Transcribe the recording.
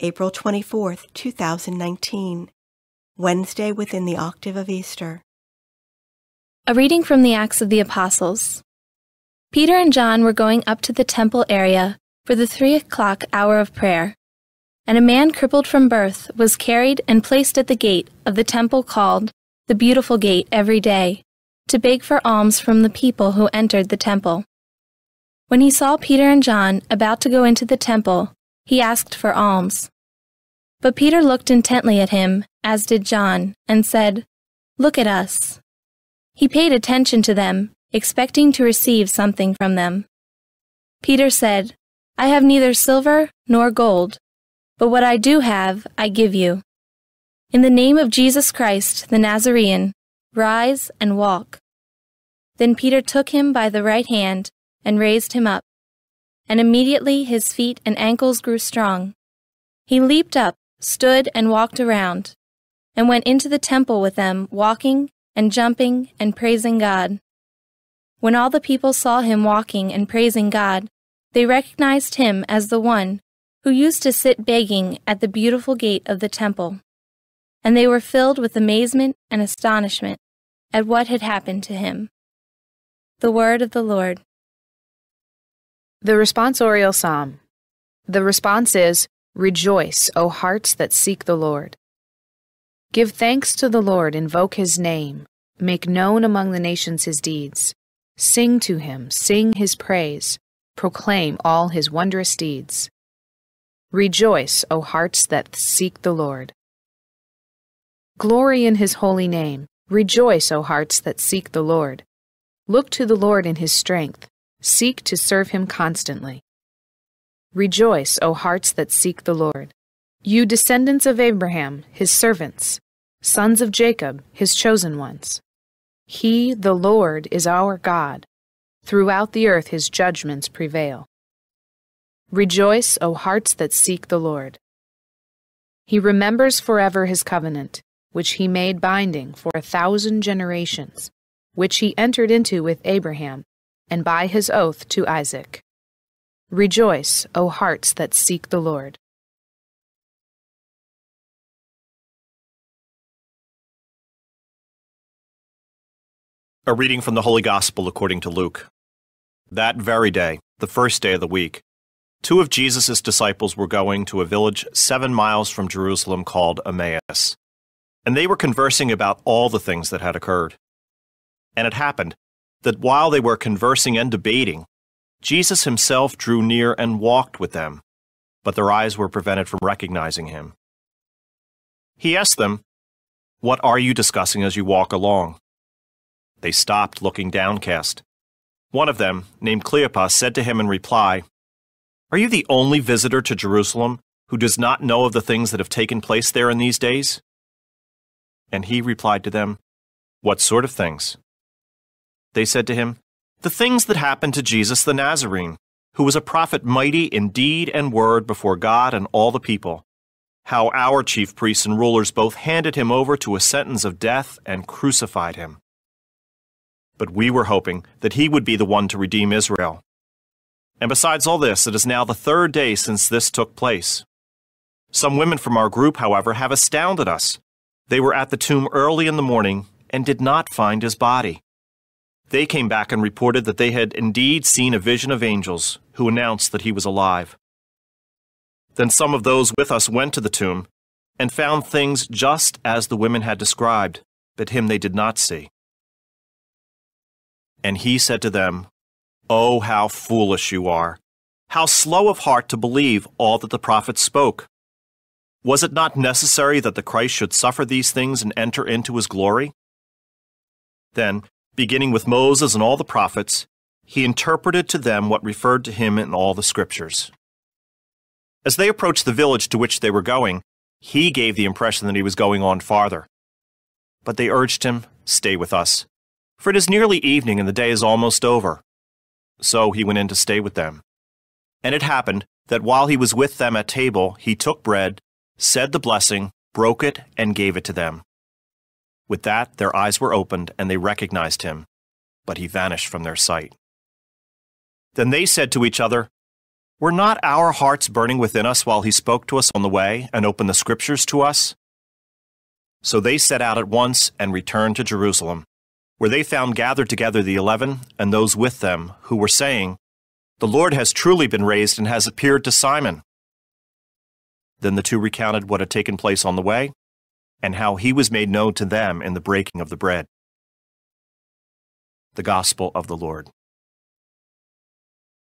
April 24, 2019, Wednesday within the octave of Easter. A reading from the Acts of the Apostles. Peter and John were going up to the temple area for the 3 o'clock hour of prayer, and a man crippled from birth was carried and placed at the gate of the temple called the Beautiful Gate every day, to beg for alms from the people who entered the temple. When he saw Peter and John about to go into the temple, he asked for alms. But Peter looked intently at him, as did John, and said, "Look at us." He paid attention to them, expecting to receive something from them. Peter said, "I have neither silver nor gold, but what I do have I give you. In the name of Jesus Christ the Nazorean, rise and walk." Then Peter took him by the right hand and raised him up, and immediately his feet and ankles grew strong. He leaped up, stood and walked around, and went into the temple with them, walking and jumping and praising God. When all the people saw him walking and praising God, they recognized him as the one who used to sit begging at the beautiful gate of the temple, and they were filled with amazement and astonishment at what had happened to him. The word of the Lord. The responsorial psalm. The response is, "Rejoice, O hearts that seek the Lord. Give thanks to the Lord, invoke his name, make known among the nations his deeds. Sing to him, sing his praise, proclaim all his wondrous deeds. Rejoice, O hearts that seek the Lord. Glory in his holy name. Rejoice, O hearts that seek the Lord. Look to the Lord in his strength. Seek to serve him constantly. Rejoice, O hearts that seek the Lord. You descendants of Abraham, his servants, sons of Jacob, his chosen ones. He, the Lord, is our God. Throughout the earth his judgments prevail. Rejoice, O hearts that seek the Lord. He remembers forever his covenant, which he made binding for 1,000 generations, which he entered into with Abraham, and by his oath to Isaac. Rejoice, O hearts that seek the Lord. A reading from the Holy Gospel according to Luke. That very day, the first day of the week, 2 of Jesus' disciples were going to a village 7 miles from Jerusalem called Emmaus, and they were conversing about all the things that had occurred. And it happened that while they were conversing and debating, Jesus himself drew near and walked with them, but their eyes were prevented from recognizing him. He asked them, "What are you discussing as you walk along?" They stopped, looking downcast. One of them, named Cleopas, said to him in reply, "Are you the only visitor to Jerusalem who does not know of the things that have taken place there in these days?" And he replied to them, "What sort of things?" They said to him, "The things that happened to Jesus the Nazorean, who was a prophet mighty in deed and word before God and all the people. How our chief priests and rulers both handed him over to a sentence of death and crucified him. But we were hoping that he would be the one to redeem Israel. And besides all this, it is now the 3rd day since this took place. Some women from our group, however, have astounded us. They were at the tomb early in the morning and did not find his body. They came back and reported that they had indeed seen a vision of angels who announced that he was alive. Then some of those with us went to the tomb and found things just as the women had described, but him they did not see." And he said to them, "Oh, how foolish you are! How slow of heart to believe all that the prophets spoke! Was it not necessary that the Christ should suffer these things and enter into his glory?" Then, beginning with Moses and all the prophets, he interpreted to them what referred to him in all the scriptures. As they approached the village to which they were going, he gave the impression that he was going on farther. But they urged him, "Stay with us, for it is nearly evening and the day is almost over." So he went in to stay with them. And it happened that while he was with them at table, he took bread, said the blessing, broke it, and gave it to them. With that, their eyes were opened, and they recognized him, but he vanished from their sight. Then they said to each other, Were not our hearts burning within us while he spoke to us on the way and opened the Scriptures to us?" So they set out at once and returned to Jerusalem, where they found gathered together the 11 and those with them who were saying, "The Lord has truly been raised and has appeared to Simon." Then the two recounted what had taken place on the way and how he was made known to them in the breaking of the bread. The Gospel of the Lord.